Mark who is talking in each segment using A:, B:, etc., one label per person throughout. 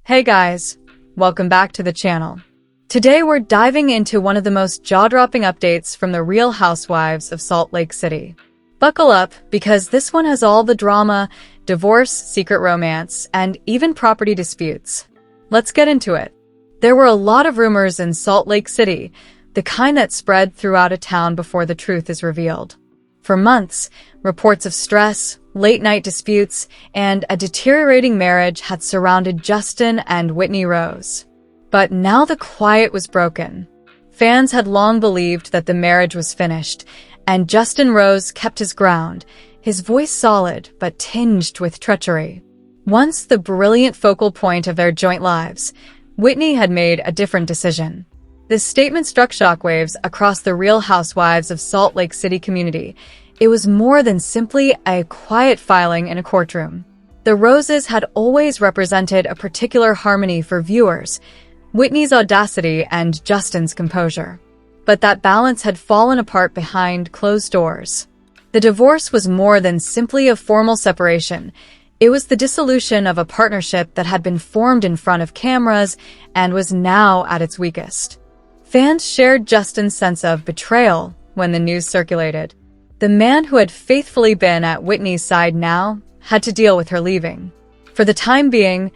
A: Hey guys, welcome back to the channel. Today we're diving into one of the most jaw-dropping updates from the Real Housewives of Salt Lake City. Buckle up, because this one has all the drama, divorce, secret romance, and even property disputes. Let's get into it. There were a lot of rumors in Salt Lake City, the kind that spread throughout a town before the truth is revealed. For months, reports of stress, late-night disputes, and a deteriorating marriage had surrounded Justin and Whitney Rose. But now the quiet was broken. Fans had long believed that the marriage was finished, and Justin Rose kept his ground, his voice solid but tinged with treachery. Once the brilliant focal point of their joint lives, Whitney had made a different decision. This statement struck shockwaves across the Real Housewives of Salt Lake City community. It was more than simply a quiet filing in a courtroom. The Roses had always represented a particular harmony for viewers, Whitney's audacity and Justin's composure. But that balance had fallen apart behind closed doors. The divorce was more than simply a formal separation. It was the dissolution of a partnership that had been formed in front of cameras and was now at its weakest. Fans shared Justin's sense of betrayal when the news circulated. The man who had faithfully been at Whitney's side now had to deal with her leaving. For the time being,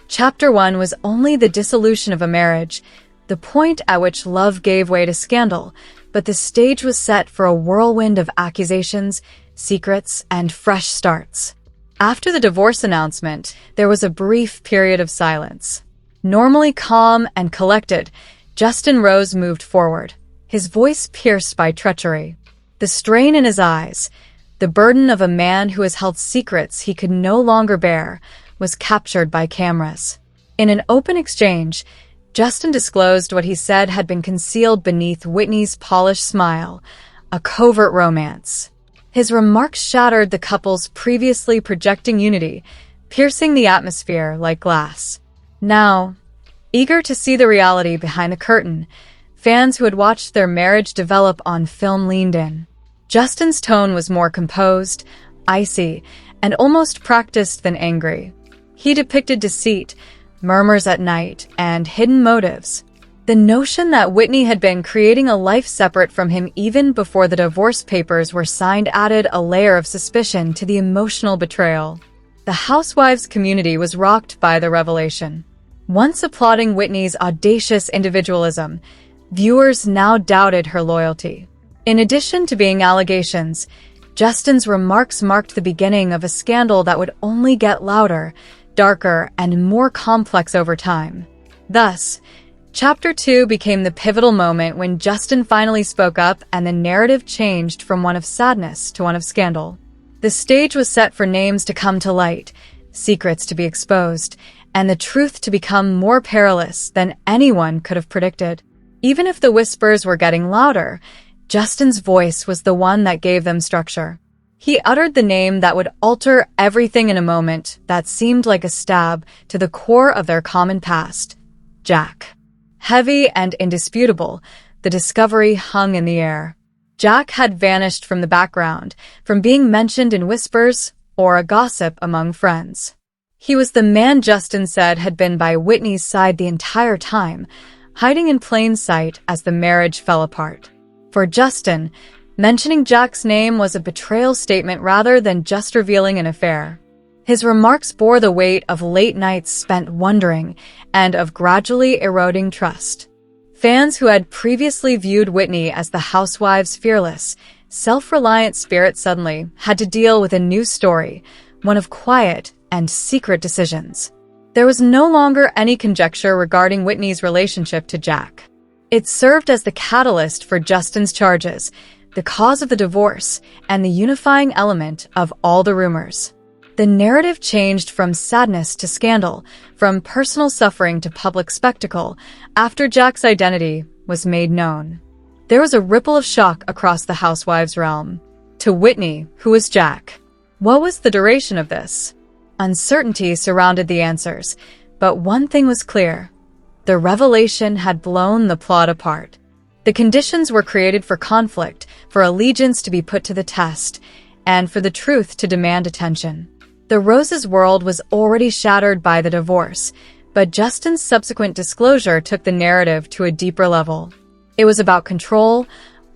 A: Chapter 1 was only the dissolution of a marriage, the point at which love gave way to scandal, but the stage was set for a whirlwind of accusations, secrets, and fresh starts. After the divorce announcement, there was a brief period of silence. Normally calm and collected, Justin Rose moved forward, his voice pierced by treachery. The strain in his eyes, the burden of a man who has held secrets he could no longer bear, was captured by cameras. In an open exchange, Justin disclosed what he said had been concealed beneath Whitney's polished smile, a covert romance. His remarks shattered the couple's previously projecting unity, piercing the atmosphere like glass. Now, eager to see the reality behind the curtain, fans who had watched their marriage develop on film leaned in. Justin's tone was more composed, icy, and almost practiced than angry. He depicted deceit, murmurs at night, and hidden motives. The notion that Whitney had been creating a life separate from him even before the divorce papers were signed added a layer of suspicion to the emotional betrayal. The Housewives community was rocked by the revelation. Once applauding Whitney's audacious individualism, viewers now doubted her loyalty. In addition to being allegations, Justin's remarks marked the beginning of a scandal that would only get louder, darker, and more complex over time. Thus, Chapter 2 became the pivotal moment when Justin finally spoke up and the narrative changed from one of sadness to one of scandal. The stage was set for names to come to light, secrets to be exposed, and the truth to become more perilous than anyone could have predicted. Even if the whispers were getting louder, Justin's voice was the one that gave them structure. He uttered the name that would alter everything in a moment that seemed like a stab to the core of their common past: Jack. Heavy and indisputable, the discovery hung in the air. Jack had vanished from the background, from being mentioned in whispers or a gossip among friends. He was the man Justin said had been by Whitney's side the entire time, hiding in plain sight as the marriage fell apart. For Justin, mentioning Jack's name was a betrayal statement rather than just revealing an affair. His remarks bore the weight of late nights spent wondering and of gradually eroding trust. Fans who had previously viewed Whitney as the Housewives' fearless, self-reliant spirit suddenly had to deal with a new story, one of quiet and secret decisions. There was no longer any conjecture regarding Whitney's relationship to Jack. It served as the catalyst for Justin's charges, the cause of the divorce, and the unifying element of all the rumors. The narrative changed from sadness to scandal, from personal suffering to public spectacle, after Jack's identity was made known. There was a ripple of shock across the Housewives' realm. To Whitney, who was Jack? What was the duration of this? Uncertainty surrounded the answers, but one thing was clear. The revelation had blown the plot apart. The conditions were created for conflict, for allegiance to be put to the test, and for the truth to demand attention. The Roses' world was already shattered by the divorce, But Justin's subsequent disclosure took the narrative to a deeper level. It was about control,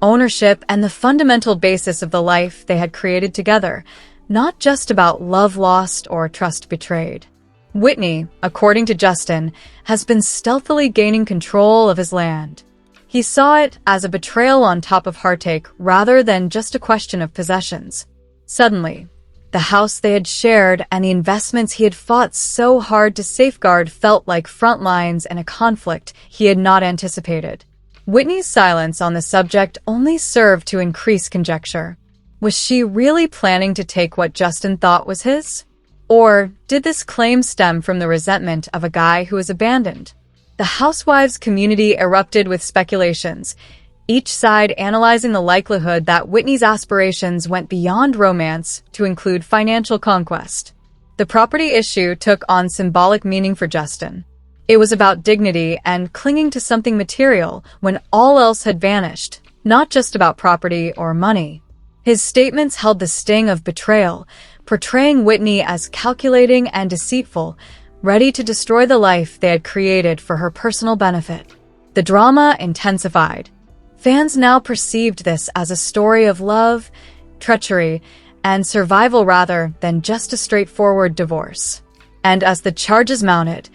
A: ownership, and the fundamental basis of the life they had created together, not just about love lost or trust betrayed. Whitney, according to Justin, has been stealthily gaining control of his land. He saw it as a betrayal on top of heartache rather than just a question of possessions. Suddenly, the house they had shared and the investments he had fought so hard to safeguard felt like front lines in a conflict he had not anticipated. Whitney's silence on the subject only served to increase conjecture. Was she really planning to take what Justin thought was his? Or did this claim stem from the resentment of a guy who was abandoned? The Housewives community erupted with speculations, each side analyzing the likelihood that Whitney's aspirations went beyond romance to include financial conquest. The property issue took on symbolic meaning for Justin. It was about dignity and clinging to something material when all else had vanished, not just about property or money. His statements held the sting of betrayal, portraying Whitney as calculating and deceitful, ready to destroy the life they had created for her personal benefit. The drama intensified. Fans now perceived this as a story of love, treachery, and survival rather than just a straightforward divorce. And as the charges mounted,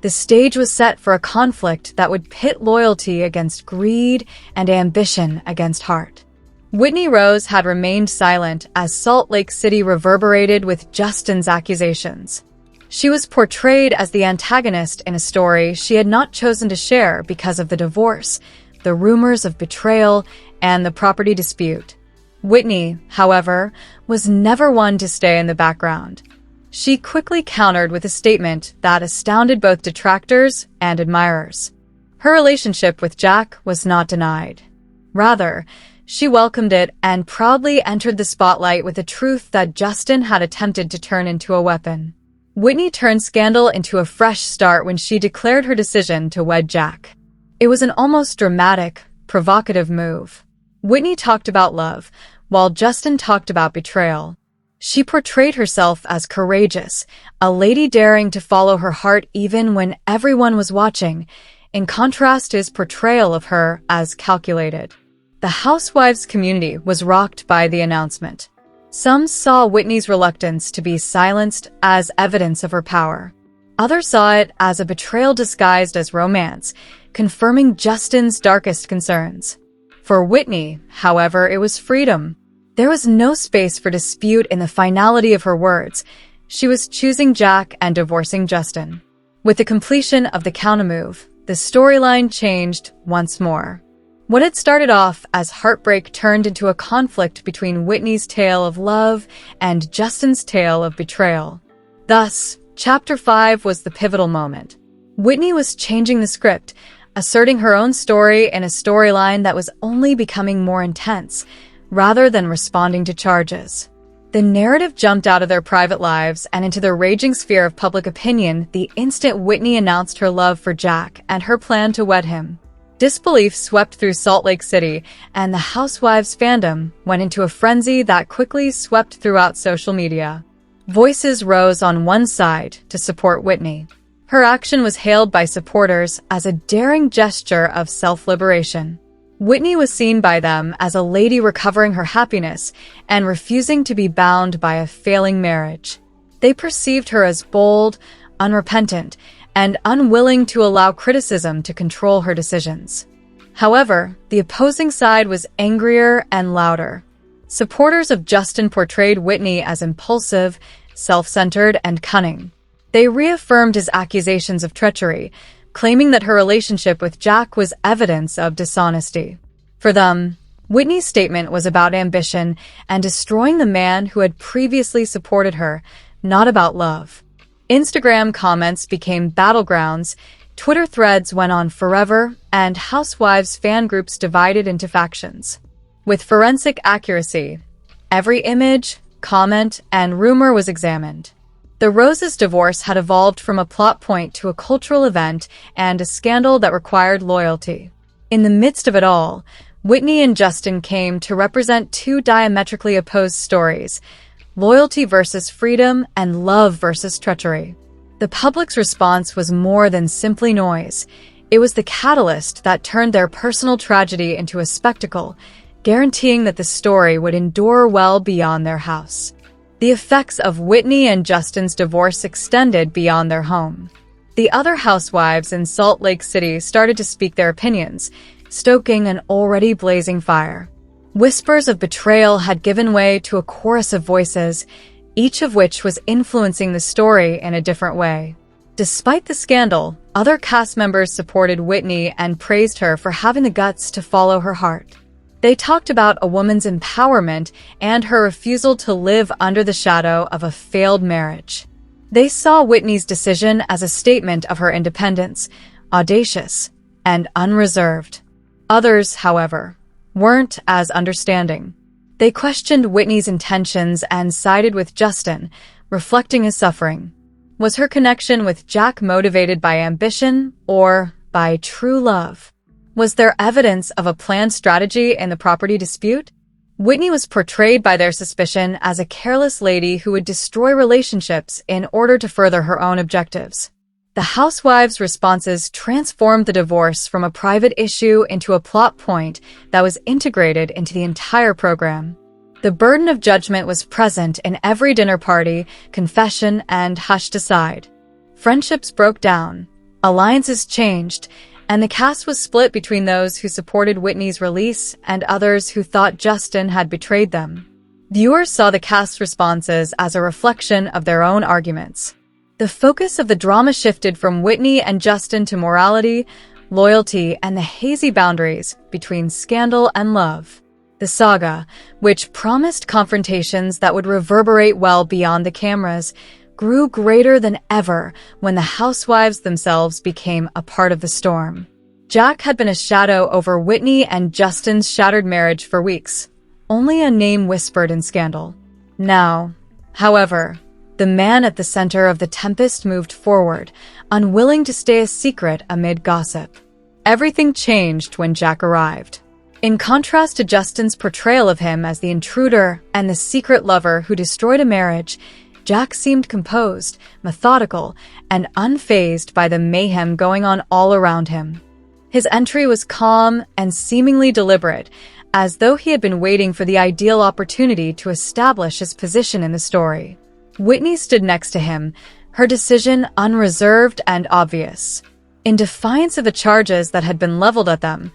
A: the stage was set for a conflict that would pit loyalty against greed and ambition against heart. Whitney Rose had remained silent as Salt Lake City reverberated with Justin's accusations. She was portrayed as the antagonist in a story she had not chosen to share because of the divorce, the rumors of betrayal, and the property dispute. Whitney, however, was never one to stay in the background. She quickly countered with a statement that astounded both detractors and admirers. Her relationship with Jack was not denied. Rather, she welcomed it and proudly entered the spotlight with the truth that Justin had attempted to turn into a weapon. Whitney turned scandal into a fresh start when she declared her decision to wed Jack. It was an almost dramatic, provocative move. Whitney talked about love, while Justin talked about betrayal. She portrayed herself as courageous, a lady daring to follow her heart even when everyone was watching, in contrast to his portrayal of her as calculated. The Housewives community was rocked by the announcement. Some saw Whitney's reluctance to be silenced as evidence of her power. Others saw it as a betrayal disguised as romance, confirming Justin's darkest concerns. For Whitney, however, it was freedom. There was no space for dispute in the finality of her words. She was choosing Jack and divorcing Justin. With the completion of the countermove, the storyline changed once more. What had started off as heartbreak turned into a conflict between Whitney's tale of love and Justin's tale of betrayal. Thus, Chapter 5 was the pivotal moment. Whitney was changing the script, asserting her own story in a storyline that was only becoming more intense, rather than responding to charges. The narrative jumped out of their private lives and into the raging sphere of public opinion the instant Whitney announced her love for Jack and her plan to wed him. Disbelief swept through Salt Lake City, and the Housewives fandom went into a frenzy that quickly swept throughout social media. Voices rose on one side to support Whitney. Her action was hailed by supporters as a daring gesture of self-liberation. Whitney was seen by them as a lady recovering her happiness and refusing to be bound by a failing marriage. They perceived her as bold, unrepentant, and unwilling to allow criticism to control her decisions. However, the opposing side was angrier and louder. Supporters of Justin portrayed Whitney as impulsive, self-centered, and cunning. They reaffirmed his accusations of treachery, claiming that her relationship with Jack was evidence of dishonesty. For them, Whitney's statement was about ambition and destroying the man who had previously supported her, not about love. Instagram comments became battlegrounds, Twitter threads went on forever, and Housewives fan groups divided into factions. With forensic accuracy, every image, comment, and rumor was examined. The Roses' divorce had evolved from a plot point to a cultural event and a scandal that required loyalty. In the midst of it all, Whitney and Justin came to represent two diametrically opposed stories: loyalty versus freedom and love versus treachery. The public's response was more than simply noise. It was the catalyst that turned their personal tragedy into a spectacle, guaranteeing that the story would endure well beyond their house. The effects of Whitney and Justin's divorce extended beyond their home. The other housewives in Salt Lake City started to speak their opinions, stoking an already blazing fire. Whispers of betrayal had given way to a chorus of voices, each of which was influencing the story in a different way. Despite the scandal, other cast members supported Whitney and praised her for having the guts to follow her heart. They talked about a woman's empowerment and her refusal to live under the shadow of a failed marriage. They saw Whitney's decision as a statement of her independence, audacious and unreserved. Others, however, weren't as understanding. They questioned Whitney's intentions and sided with Justin, reflecting his suffering. Was her connection with Jack motivated by ambition or by true love? Was there evidence of a planned strategy in the property dispute? Whitney was portrayed by their suspicion as a careless lady who would destroy relationships in order to further her own objectives. The housewives' responses transformed the divorce from a private issue into a plot point that was integrated into the entire program. The burden of judgment was present in every dinner party, confession, and hushed aside. Friendships broke down, alliances changed, and the cast was split between those who supported Whitney's release and others who thought Justin had betrayed them. Viewers saw the cast's responses as a reflection of their own arguments. The focus of the drama shifted from Whitney and Justin to morality, loyalty, and the hazy boundaries between scandal and love. The saga, which promised confrontations that would reverberate well beyond the cameras, grew greater than ever when the housewives themselves became a part of the storm. Jack had been a shadow over Whitney and Justin's shattered marriage for weeks, only a name whispered in scandal. Now, however, the man at the center of the tempest moved forward, unwilling to stay a secret amid gossip. Everything changed when Jack arrived. In contrast to Justin's portrayal of him as the intruder and the secret lover who destroyed a marriage, Jack seemed composed, methodical, and unfazed by the mayhem going on all around him. His entry was calm and seemingly deliberate, as though he had been waiting for the ideal opportunity to establish his position in the story. Whitney stood next to him, her decision unreserved and obvious. In defiance of the charges that had been leveled at them,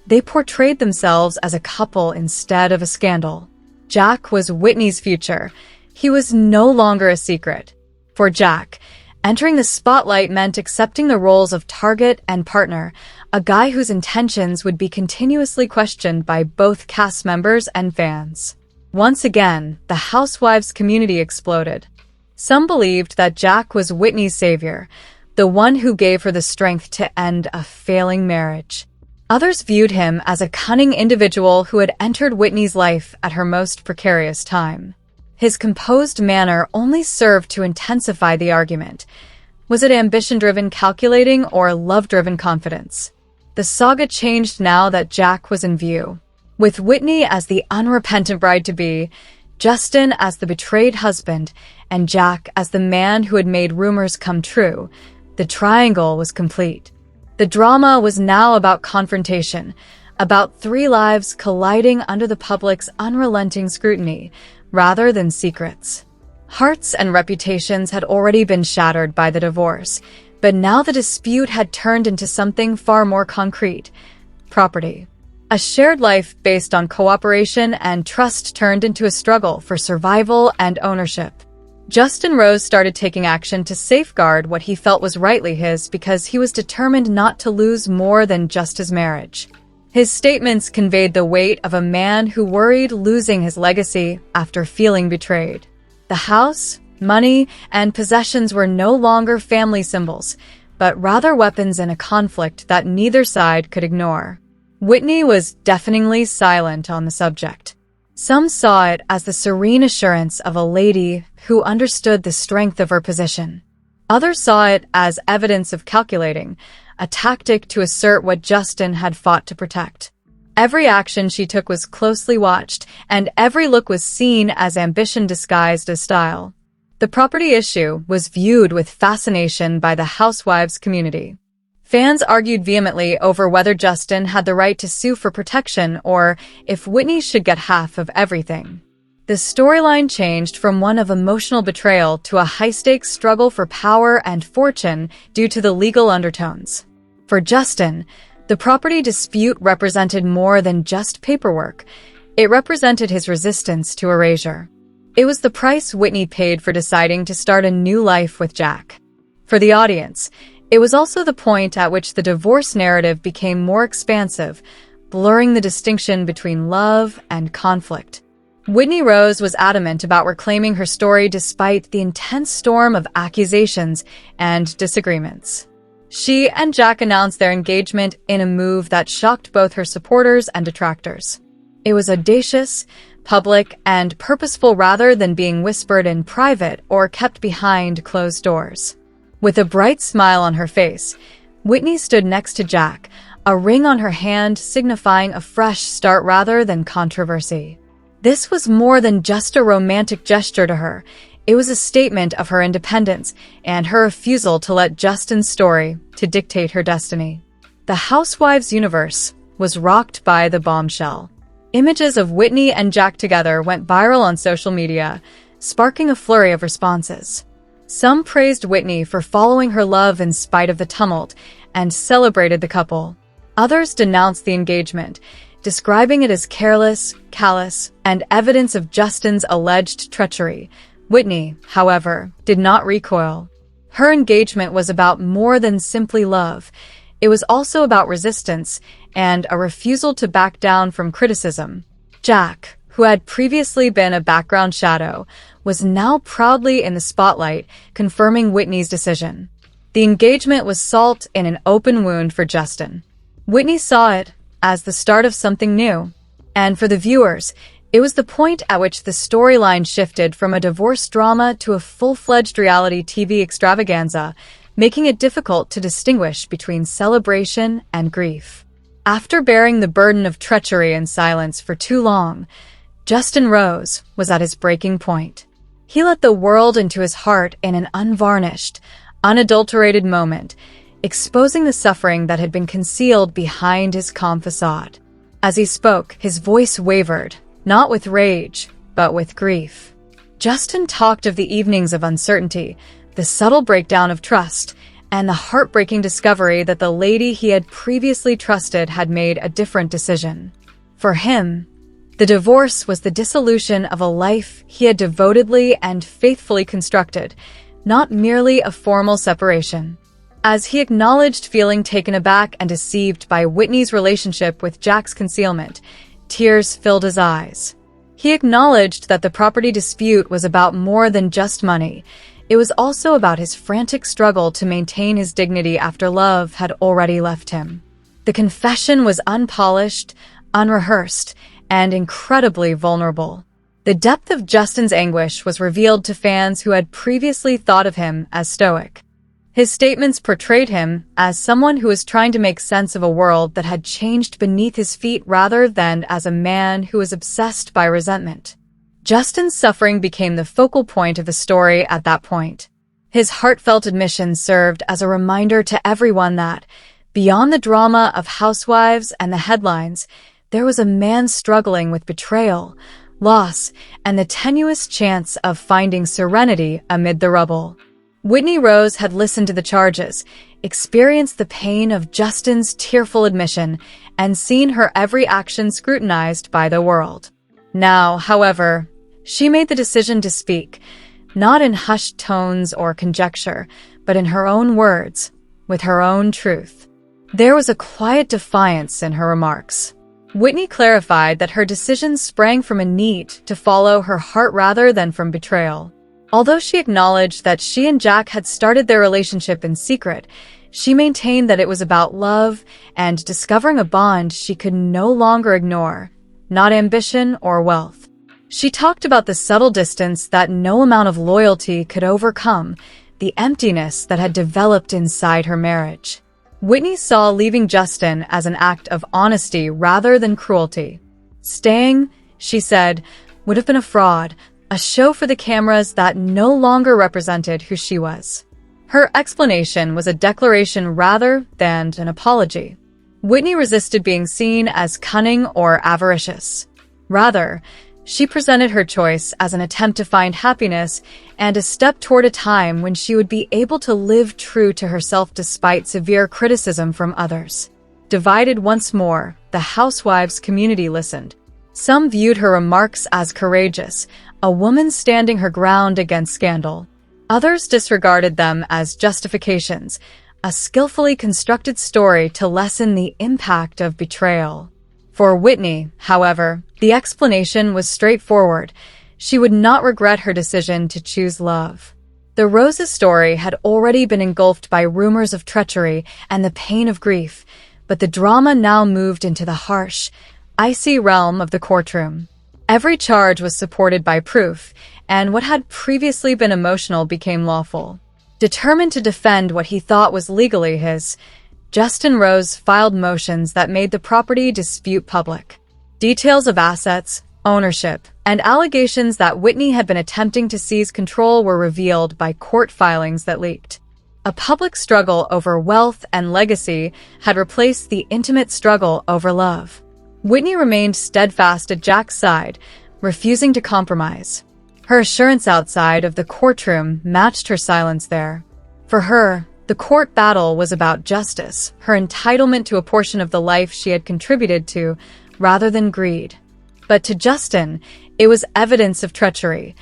A: they portrayed themselves as a couple instead of a scandal. Jack was Whitney's future. He was no longer a secret. For Jack, entering the spotlight meant accepting the roles of target and partner, a guy whose intentions would be continuously questioned by both cast members and fans. Once again, the Housewives community exploded. Some believed that Jack was Whitney's savior, the one who gave her the strength to end a failing marriage. Others viewed him as a cunning individual who had entered Whitney's life at her most precarious time. His composed manner only served to intensify the argument. Was it ambition-driven calculating or love-driven confidence? The saga changed now that Jack was in view. With Whitney as the unrepentant bride-to-be, Justin as the betrayed husband, and Jack as the man who had made rumors come true, the triangle was complete. The drama was now about confrontation, about three lives colliding under the public's unrelenting scrutiny, rather than secrets. Hearts and reputations had already been shattered by the divorce, but now the dispute had turned into something far more concrete: property. A shared life based on cooperation and trust turned into a struggle for survival and ownership. Justin Rose started taking action to safeguard what he felt was rightly his because he was determined not to lose more than just his marriage. His statements conveyed the weight of a man who worried losing his legacy after feeling betrayed. The house, money, and possessions were no longer family symbols, but rather weapons in a conflict that neither side could ignore. Whitney was deafeningly silent on the subject. Some saw it as the serene assurance of a lady who understood the strength of her position. Others saw it as evidence of calculating, a tactic to assert what Justin had fought to protect. Every action she took was closely watched, and every look was seen as ambition disguised as style. The property issue was viewed with fascination by the Housewives community. Fans argued vehemently over whether Justin had the right to sue for protection or if Whitney should get half of everything. The storyline changed from one of emotional betrayal to a high-stakes struggle for power and fortune due to the legal undertones. For Justin, the property dispute represented more than just paperwork. It represented his resistance to erasure. It was the price Whitney paid for deciding to start a new life with Jack. For the audience, it was also the point at which the divorce narrative became more expansive, blurring the distinction between love and conflict. Whitney Rose was adamant about reclaiming her story despite the intense storm of accusations and disagreements. She and Jack announced their engagement in a move that shocked both her supporters and detractors. It was audacious, public, and purposeful rather than being whispered in private or kept behind closed doors. With a bright smile on her face, Whitney stood next to Jack, a ring on her hand signifying a fresh start rather than controversy. This was more than just a romantic gesture to her. It was a statement of her independence and her refusal to let Justin's story to dictate her destiny. The Housewives universe was rocked by the bombshell. Images of Whitney and Jack together went viral on social media, sparking a flurry of responses. Some praised Whitney for following her love in spite of the tumult and celebrated the couple. Others denounced the engagement, describing it as careless, callous, and evidence of Justin's alleged treachery. Whitney, however, did not recoil. Her engagement was about more than simply love. It was also about resistance and a refusal to back down from criticism. Jack, who had previously been a background shadow, was now proudly in the spotlight, confirming Whitney's decision. The engagement was salt in an open wound for Justin. Whitney saw it as the start of something new. And for the viewers, it was the point at which the storyline shifted from a divorce drama to a full-fledged reality TV extravaganza, making it difficult to distinguish between celebration and grief. After bearing the burden of treachery in silence for too long, Justin Rose was at his breaking point. He let the world into his heart in an unvarnished, unadulterated moment, exposing the suffering that had been concealed behind his calm facade. As he spoke, his voice wavered, not with rage, but with grief. Justin talked of the evenings of uncertainty, the subtle breakdown of trust, and the heartbreaking discovery that the lady he had previously trusted had made a different decision. For him, the divorce was the dissolution of a life he had devotedly and faithfully constructed, not merely a formal separation. As he acknowledged feeling taken aback and deceived by Whitney's relationship with Jack's concealment, tears filled his eyes. He acknowledged that the property dispute was about more than just money. It was also about his frantic struggle to maintain his dignity after love had already left him. The confession was unpolished, unrehearsed, and incredibly vulnerable. The depth of Justin's anguish was revealed to fans who had previously thought of him as stoic. His statements portrayed him as someone who was trying to make sense of a world that had changed beneath his feet rather than as a man who was obsessed by resentment. Justin's suffering became the focal point of the story at that point. His heartfelt admission served as a reminder to everyone that, beyond the drama of Housewives and the headlines, there was a man struggling with betrayal, loss, and the tenuous chance of finding serenity amid the rubble. Whitney Rose had listened to the charges, experienced the pain of Justin's tearful admission, and seen her every action scrutinized by the world. Now, however, she made the decision to speak, not in hushed tones or conjecture, but in her own words, with her own truth. There was a quiet defiance in her remarks. Whitney clarified that her decision sprang from a need to follow her heart rather than from betrayal. Although she acknowledged that she and Jack had started their relationship in secret, she maintained that it was about love and discovering a bond she could no longer ignore, not ambition or wealth. She talked about the subtle distance that no amount of loyalty could overcome, the emptiness that had developed inside her marriage. Whitney saw leaving Justin as an act of honesty rather than cruelty. Staying, she said, would have been a fraud, a show for the cameras that no longer represented who she was. Her explanation was a declaration rather than an apology. Whitney resisted being seen as cunning or avaricious. Rather, she presented her choice as an attempt to find happiness and a step toward a time when she would be able to live true to herself despite severe criticism from others. Divided once more, the Housewives community listened. Some viewed her remarks as courageous, a woman standing her ground against scandal. Others disregarded them as justifications, a skillfully constructed story to lessen the impact of betrayal. For Whitney, however, the explanation was straightforward. She would not regret her decision to choose love. The Rose's story had already been engulfed by rumors of treachery and the pain of grief, but the drama now moved into the harsh, icy realm of the courtroom. Every charge was supported by proof, and what had previously been emotional became lawful. Determined to defend what he thought was legally his, Justin Rose filed motions that made the property dispute public. Details of assets, ownership, and allegations that Whitney had been attempting to seize control were revealed by court filings that leaked. A public struggle over wealth and legacy had replaced the intimate struggle over love. Whitney remained steadfast at Jack's side, refusing to compromise. Her assurance outside of the courtroom matched her silence there. For her, the court battle was about justice, her entitlement to a portion of the life she had contributed to, rather than greed. But to Justin, it was evidence of treachery,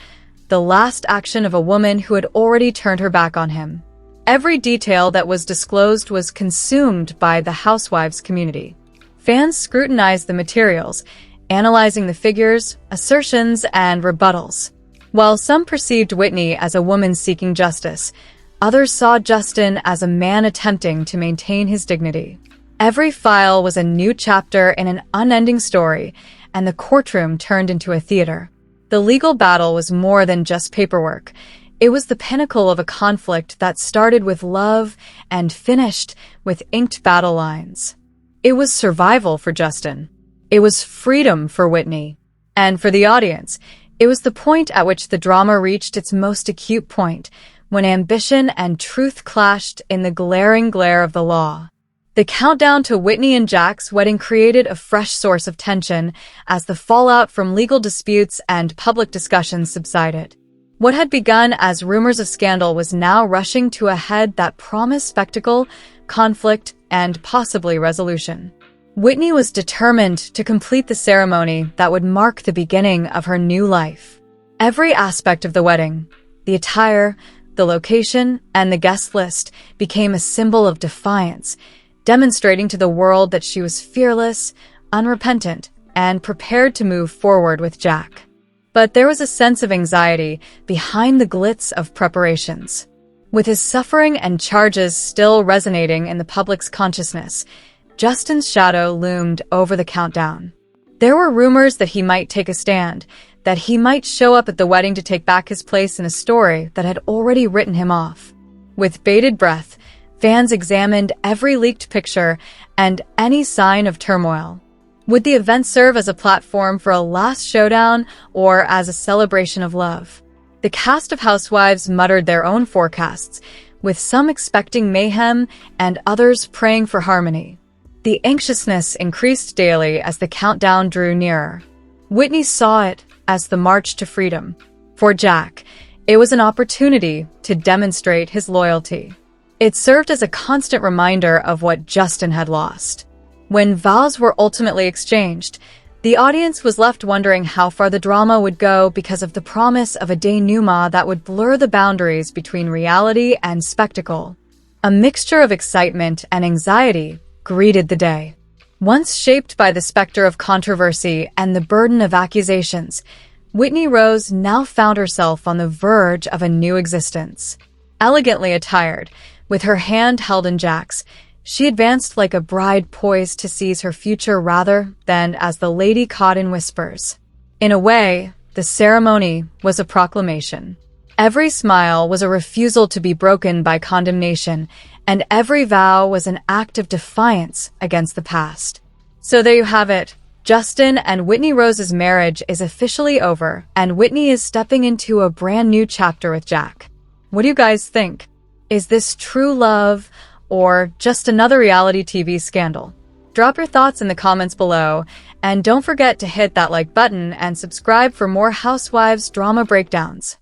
A: the last action of a woman who had already turned her back on him. Every detail that was disclosed was consumed by the Housewives community. Fans scrutinized the materials, analyzing the figures, assertions, and rebuttals. While some perceived Whitney as a woman seeking justice, others saw Justin as a man attempting to maintain his dignity. Every file was a new chapter in an unending story, and the courtroom turned into a theater. The legal battle was more than just paperwork. It was the pinnacle of a conflict that started with love and finished with inked battle lines. It was survival for Justin. It was freedom for Whitney. And for the audience, it was the point at which the drama reached its most acute point, when ambition and truth clashed in the glaring glare of the law. The countdown to Whitney and Jack's wedding created a fresh source of tension as the fallout from legal disputes and public discussions subsided. What had begun as rumors of scandal was now rushing to a head that promised spectacle, conflict, and possibly resolution. Whitney was determined to complete the ceremony that would mark the beginning of her new life. Every aspect of the wedding, the attire, the location, and the guest list became a symbol of defiance, demonstrating to the world that she was fearless, unrepentant, and prepared to move forward with Jack. But there was a sense of anxiety behind the glitz of preparations. With his suffering and charges still resonating in the public's consciousness, Justin's shadow loomed over the countdown. There were rumors that he might take a stand, that he might show up at the wedding to take back his place in a story that had already written him off. With bated breath, fans examined every leaked picture and any sign of turmoil. Would the event serve as a platform for a last showdown or as a celebration of love? The cast of Housewives muttered their own forecasts, with some expecting mayhem and others praying for harmony. The anxiousness increased daily as the countdown drew nearer. Whitney saw it as the march to freedom. For Jack, it was an opportunity to demonstrate his loyalty. It served as a constant reminder of what Justin had lost. When vows were ultimately exchanged, the audience was left wondering how far the drama would go because of the promise of a denouement that would blur the boundaries between reality and spectacle. A mixture of excitement and anxiety greeted the day. Once shaped by the specter of controversy and the burden of accusations, Whitney Rose now found herself on the verge of a new existence. Elegantly attired, with her hand held in Jack's, she advanced like a bride poised to seize her future rather than as the lady caught in whispers. In a way, the ceremony was a proclamation. Every smile was a refusal to be broken by condemnation, and every vow was an act of defiance against the past. So there you have it, Justin and Whitney Rose's marriage is officially over, and Whitney is stepping into a brand new chapter with Jack. What do you guys think? Is this true love, or just another reality TV scandal? Drop your thoughts in the comments below, and don't forget to hit that like button and subscribe for more Housewives drama breakdowns.